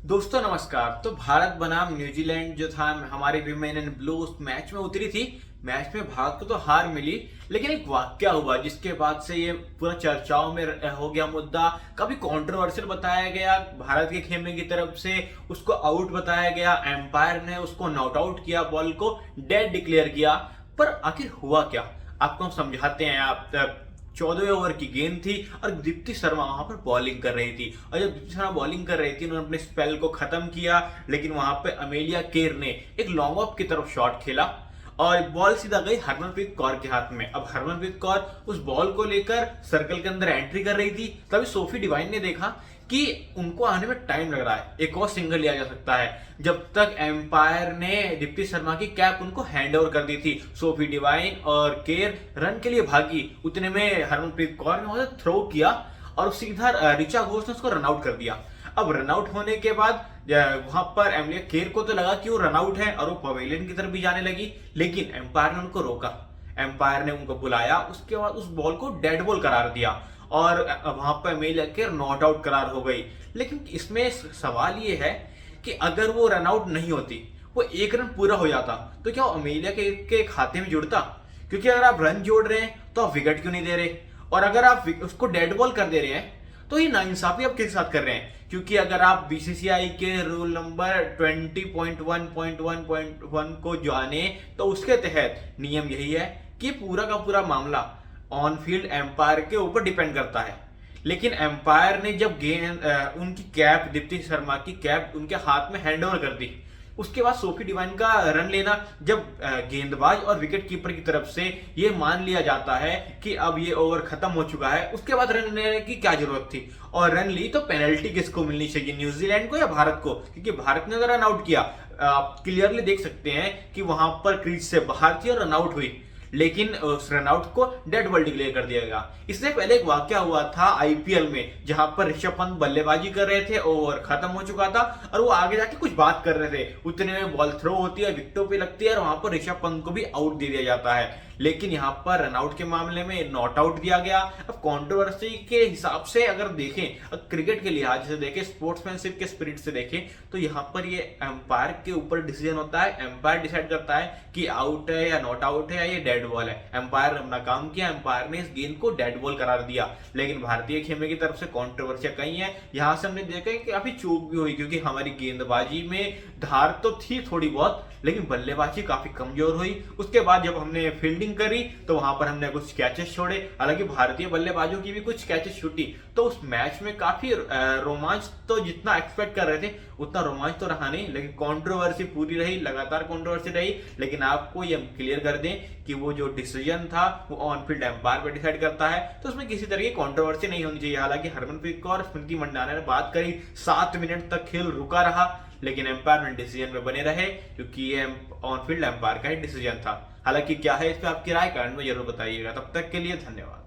दोस्तों नमस्कार। तो भारत बनाम न्यूजीलैंड जो था, हमारी विमेन इन ब्लू उस मैच में उतरी थी। मैच में भारत को तो हार मिली, लेकिन एक वाकया हुआ जिसके बाद से ये पूरा चर्चाओं में हो गया मुद्दा। काफी कंट्रोवर्शियल बताया गया भारत के खेमे की तरफ से। उसको आउट बताया गया, एम्पायर ने उसको नॉट आउट किया, बॉल को डेड डिक्लेयर किया। पर आखिर हुआ क्या, आपको हम समझाते हैं। आप 14वें ओवर की गेंद थी और दीप्ति शर्मा वहां पर बॉलिंग कर रही थी। और जब दीप्ति शर्मा बॉलिंग कर रही थी, उन्होंने अपने स्पेल को खत्म किया, लेकिन वहां पे अमेलिया केर ने एक लॉन्ग ऑफ की तरफ शॉट खेला और बॉल सीधा गई हरमनप्रीत कौर के हाथ में। अब हरमनप्रीत कौर उस बॉल को लेकर सर्कल के अंदर एंट्री कर रही थी, तभी सोफी डिवाइन ने देखा कि उनको आने में टाइम लग रहा है, एक और सिंगल लिया जा सकता है। जब तक एम्पायर ने दीप्ति शर्मा की कैप उनको हैंड ओवर कर दी थी, सोफी डिवाइन और केर रन के लिए भागी। उतने में हरमनप्रीत कौर ने वहां थ्रो किया और सीधा ऋचा घोष ने उसको रनआउट कर दिया। अब रनआउट होने के बाद वहां पर एमलिया केर को तो लगा कि वो रनआउट है और वो पवेलियन की तरफ भी जाने लगी, लेकिन एम्पायर ने उनको रोका। एम्पायर ने उनको बुलाया, उसके बाद उस बॉल को डेड बॉल करार दिया और वहां पर अमेलिया केर नॉट आउट करार हो गई। लेकिन इसमें सवाल ये है कि अगर वो रनआउट नहीं होती, वो एक रन पूरा हो जाता, तो क्या अमेलिया के खाते में जुड़ता? क्योंकि अगर आप रन जोड़ रहे हैं तो आप विकेट क्यों नहीं दे रहे? और अगर आप उसको डेड बॉल कर दे रहे हैं तो ये नाइंसाफी आप किसके साथ कर रहे हैं? क्योंकि अगर आप बीसीसीआई के रूल नंबर 20.1.1.1 को जाने तो उसके तहत नियम यही है कि पूरा का पूरा मामला ऑन फील्ड एम्पायर के ऊपर डिपेंड करता है। लेकिन एम्पायर ने जब गेंद उनकी कैप, दीप्ति शर्मा की कैप उनके हाथ में हैंड ओवर कर दी, उसके बाद सोफी डिवाइन का रन लेना, जब गेंदबाज और विकेट कीपर की तरफ से ये मान लिया जाता है कि अब ये ओवर खत्म हो चुका है, उसके बाद रन लेने की क्या जरूरत थी? और रन ली तो पेनल्टी किसको मिलनी चाहिए, न्यूजीलैंड को या भारत को? क्योंकि भारत ने रन आउट किया, आप क्लियरली देख सकते हैं कि वहां पर क्रीज से बाहर थी और रन आउट हुई, लेकिन उस रनआउट को डेड बॉल डिक्लेयर कर दिया गया। इससे पहले एक वाकया हुआ था आईपीएल में, जहां पर ऋषभ पंत बल्लेबाजी कर रहे थे, ओवर खत्म हो चुका था और वो आगे जाके कुछ बात कर रहे थे। उतने में बॉल थ्रो होती है, विकेटों पे लगती है और वहां पर ऋषभ पंत को भी आउट दे दिया जाता है। लेकिन यहाँ पर रनआउट के मामले में नॉट आउट दिया गया। अब कंट्रोवर्सी के हिसाब से अगर देखें, क्रिकेट के लिहाज से देखें, स्पोर्ट्समैनशिप के स्पिरिट से देखें, तो यहाँ पर ये एम्पायर के ऊपर डिसीजन होता है। एम्पायर डिसाइड करता है कि आउट है या नॉट आउट है या ये डेड बॉल है। एम्पायर ने अपना काम किया, एम्पायर ने इस गेंद को डेड बॉल करार दिया। लेकिन भारतीय खेमे की तरफ से कंट्रोवर्सियां कई हैं। यहां से हमने देखा कि काफी चूक भी हुई, क्योंकि हमारी गेंदबाजी में धार तो थी थोड़ी बहुत, लेकिन बल्लेबाजी काफी कमजोर हुई। उसके बाद जब हमने फील्डिंग करी तो वहां पर हमने कुछ कैचेस छोड़े, हालांकि भारतीय बल्लेबाजों की भी कुछ कैचेस छूटी। तो उस मैच में काफी रोमांच, तो जितना एक्सपेक्ट कर रहे थे उतना रोमांच तो रहा नहीं, लेकिन कंट्रोवर्सी पूरी रही, लगातार कंट्रोवर्सी रही। लेकिन आपको ये क्लियर कर दें कि वो जो डिसीजन था वो ऑन फील्ड एम्पायर पे डिसाइड करता है, तो उसमें किसी तरह की कंट्रोवर्सी नहीं होनी चाहिए। हालांकि हरमनप्रीत कौर, स्मृति मंडाना ने बात करी, 7 मिनट तक खेल रुका रहा, लेकिन एम्पायर ने डिसीजन में बने रहे, क्योंकि ये ऑन फील्ड एम्पायर का ही डिसीजन था। हालांकि क्या है इस पर आपकी राय, कमेंट में जरूर बताइएगा। तब तक के लिए धन्यवाद।